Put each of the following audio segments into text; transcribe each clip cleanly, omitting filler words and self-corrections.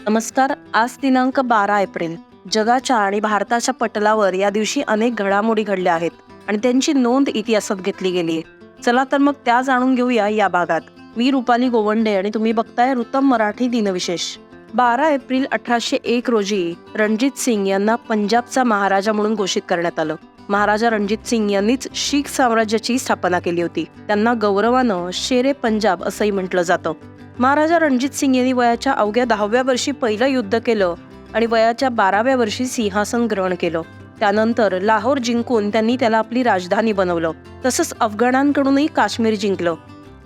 नमस्कार. आज दिनांक 12 एप्रिल. जगाच्या आणि भारताच्या पटलावर या दिवशी अनेक घडामोडी घडल्या आहेत आणि त्यांची नोंद इतिहासात घेतली गेली आहे. चला तर मग त्या जाणून घेऊया या भागात. मी रुपाली गोवंडे आणि तुम्ही बघताय रुतम मराठी दिनविशेष. 12 एप्रिल 1801 रोजी रणजित सिंग यांना पंजाबचा महाराजा म्हणून घोषित करण्यात आलं. महाराजा रणजित सिंग यांनीच शीख साम्राज्याची स्थापना केली होती. त्यांना गौरवानं शेरे पंजाब असंही म्हटलं जातं. महाराजा रणजित सिंग यांनी वयाच्या अवघ्या 10व्या वर्षी पहिलं युद्ध केलं आणि वयाच्या 12व्या वर्षी सिंहासन ग्रहण केलं. त्यानंतर लाहोर जिंकून त्यांनी त्याला आपली राजधानी बनवलं. तसंच अफगाणांकडूनही काश्मीर जिंकलं.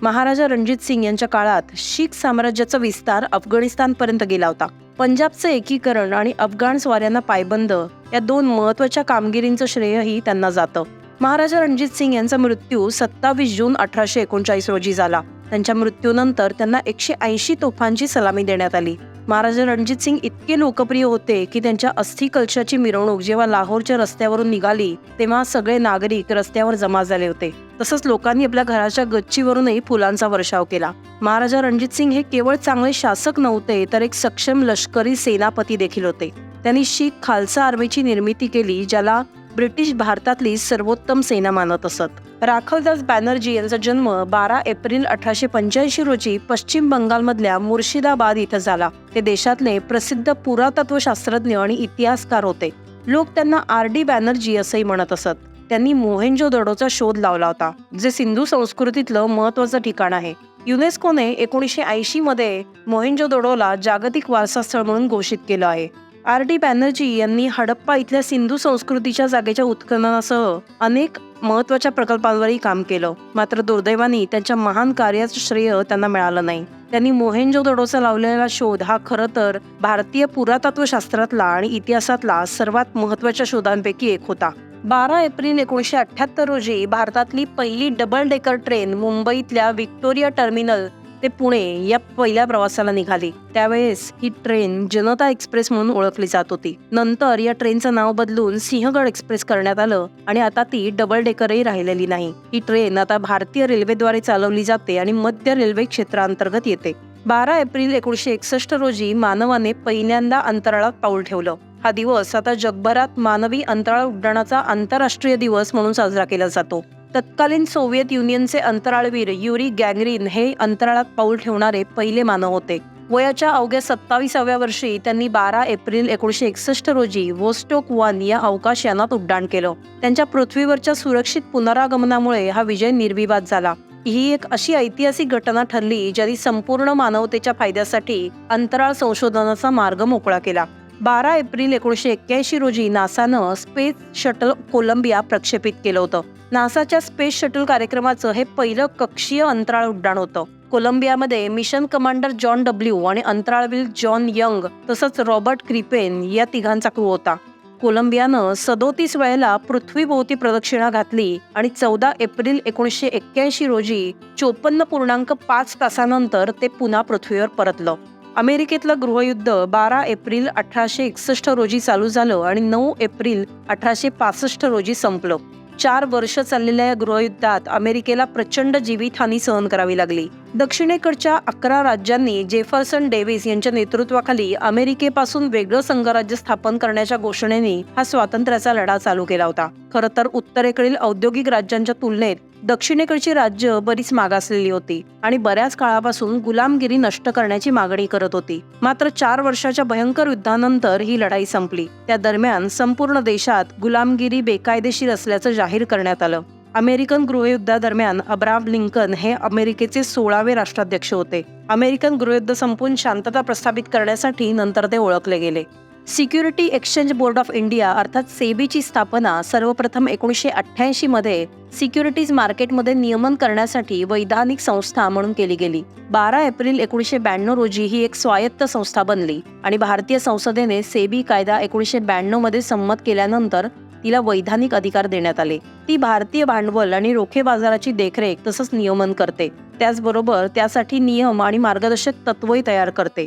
महाराजा रणजित सिंग यांच्या काळात शीख साम्राज्याचा विस्तार अफगाणिस्तानपर्यंत गेला होता. पंजाबचं एकीकरण आणि अफगाण स्वाऱ्यांना पायबंद या दोन महत्वाच्या कामगिरींचं श्रेयही त्यांना जातं. महाराजा रणजित सिंग यांचा मृत्यू 27 जून 1839 रोजी झाला. त्यांच्या मृत्यूनंतर त्यांना 180 तोफांची सलामी देण्यात आली. महाराजा रणजित सिंग इतके लोकप्रिय होते की त्यांच्या अस्थि कलशाची मिरवणूक जेव्हा लाहोरच्या रस्त्यावरून निघाली तेव्हा सगळे नागरिक रस्त्यावर जमा झाले होते. तसंच लोकांनी आपल्या घराच्या गच्चीवरूनही फुलांचा वर्षाव केला. महाराजा रणजित सिंग हे केवळ चांगले शासक नव्हते तर एक सक्षम लष्करी सेनापती देखील होते. त्यांनी शीख खालसा आर्मीची निर्मिती केली, ज्याला ब्रिटिश भारतातली सर्वोत्तम सेना मानत असत. राखलदास बॅनर्जी यांचा जन्म 12 एप्रिल 1885 रोजी पश्चिम बंगालमधल्या मुर्शिदाबाद इथं झाला. ते देशातले प्रसिद्ध पुरातत्वशास्त्रज्ञ आणि इतिहासकार होते. लोक त्यांना RD बॅनर्जी असंही म्हणत असत. त्यांनी मोहेंजोदडोचा शोध लावला होता, जे सिंधू संस्कृतीतलं महत्वाचं ठिकाण आहे. युनेस्कोने 1980 मध्ये मोहेंजोदडोला जागतिक वारसास्थळ म्हणून घोषित केलं आहे. RD बॅनर्जी यांनी हडप्पा इथल्या सिंधू संस्कृतीच्या जागेच्या उत्खननासह अनेक महत्वाच्या प्रकल्पांवरही काम केलं. मात्र दुर्दैवाने त्यांच्या महान कार्याचं श्रेय त्यांना मिळालं नाही. त्यांनी मोहेंजोदडोचा लावलेला शोध हा खरं तर भारतीय पुरातत्वशास्त्रातला आणि इतिहासातला सर्वात महत्वाच्या शोधांपैकी एक होता. 12 एप्रिल 1978 रोजी भारतातली पहिली डबल डेकर ट्रेन मुंबईतल्या व्हिक्टोरिया टर्मिनल ते पुणे या पहिल्या प्रवासाला निघाली. त्यावेळेस ही ट्रेन जनता एक्सप्रेस म्हणून ओळखली जात होती. नंतर या ट्रेनचं नाव बदलून सिंहगड एक्सप्रेस करण्यात आलं आणि आता ती डबल डेकरही राहिलेली नाही. ही ट्रेन आता भारतीय रेल्वेद्वारे चालवली जाते आणि मध्य रेल्वे क्षेत्रांतर्गत येते. 12 एप्रिल 1961 रोजी मानवाने पहिल्यांदा अंतराळात पाऊल ठेवलं. हा दिवस आता जगभरात मानवी अंतराळ उड्डाणाचा आंतरराष्ट्रीय दिवस म्हणून साजरा केला जातो. तत्कालीन सोव्हिएत युनियनचे अंतराळवीर युरी गॅगरिन हे अंतराळात पाऊल ठेवणारे पहिले मानव होते. वयाच्या अवघ्या 27व्या वर्षी त्यांनी 12 एप्रिल 1961 रोजी वोस्टोक 1 या अवकाश यानात उड्डाण केलं. त्यांच्या पृथ्वीवरच्या सुरक्षित पुनरागमनामुळे हा विजय निर्विवाद झाला. ही एक अशी ऐतिहासिक घटना ठरली ज्याने संपूर्ण मानवतेच्या फायद्यासाठी अंतराळ संशोधनाचा मार्ग मोकळा केला. 12 एप्रिल 1981 रोजी नासानं स्पेस शटल कोलंबिया प्रक्षेपित केलं होतं. नासाच्या स्पेस शटल कार्यक्रमाचं हे पहिलं कक्षीय अंतराळ उड्डाण होतं. कोलंबियामध्ये मिशन कमांडर जॉन W आणि अंतराळवीर जॉन यंग तसंच रॉबर्ट क्रिपेन या तिघांचा क्रू होता. कोलंबियानं 37 वेळेला पृथ्वीभोवती प्रदक्षिणा घातली आणि 14 एप्रिल 1981 रोजी 54.5 तासानंतर ते पुन्हा पृथ्वीवर परतलं. अमेरिकेतलं गृहयुद्ध 12 एप्रिल 1861 रोजी चालू झालं आणि 9 एप्रिल 1865 रोजी संपलं. 4 वर्ष चाललेल्या या गृहयुद्धात अमेरिकेला प्रचंड जीवितहानी सहन करावी लागली. दक्षिणेकडच्या 11 राज्यांनी जेफरसन डेव्हिस यांच्या नेतृत्वाखाली अमेरिकेपासून वेगळं संघराज्य स्थापन करण्याच्या घोषणेने हा स्वातंत्र्याचा लढा चालू केला होता. खरं तर उत्तरेकडील औद्योगिक राज्यांच्या तुलनेत दक्षिणेकडची राज्य बरीच मागासलेली होती आणि बऱ्याच काळापासून गुलामगिरी नष्ट करण्याची मागणी करत होती. मात्र 4 वर्षाच्या भयंकर युद्धानंतर ही लढाई संपली. त्या दरम्यान संपूर्ण देशात गुलामगिरी बेकायदेशीर असल्याचं जाहीर करण्यात आलं. अमेरिकन गृहयुद्धादरम्यान अब्राहम लिंकन हे अमेरिकेचे 16वे राष्ट्राध्यक्ष होते. अमेरिकन गृहयुद्ध संपून शांतता प्रस्थापित करण्यासाठी नंतर ते ओळखले गेले. Security exchange board of India अर्थात सेबीची स्थापना सर्वप्रथम 1988 मध्ये सिक्युरिटीज मार्केटमध्ये नियमन करण्यासाठी वैधानिक संस्था म्हणून केली गेली. 12 एप्रिल 1992 रोजी ही एक स्वायत्त संस्था बनली आणि भारतीय संसदेने सेबी कायदा 1992 मध्ये संमत केल्यानंतर तिला वैधानिक अधिकार देण्यात आले. ती भारतीय भांडवल आणि रोखे बाजाराची देखरेख तसंच नियमन करते. त्याचबरोबर त्यासाठी नियम आणि मार्गदर्शक तत्वही तयार करते.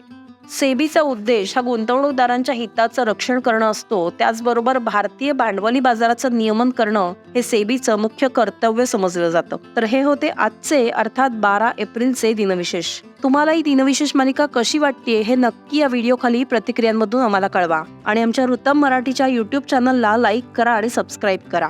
सेबीचा उद्देश हा गुंतवणूकदारांच्या हिताचं रक्षण करणं असतो. त्याचबरोबर भारतीय भांडवली बाजाराचं नियमन करणं हे सेबीचं मुख्य कर्तव्य समजलं जातं. तर हे होते आजचे अर्थात 12 एप्रिलचे दिनविशेष. तुम्हाला ही दिनविशेष मालिका कशी वाटते हे नक्की या व्हिडिओ खाली प्रतिक्रियांमधून आम्हाला कळवा आणि आमच्या वृत्तम मराठीच्या YouTube चॅनलला लाईक करा आणि सबस्क्राईब करा.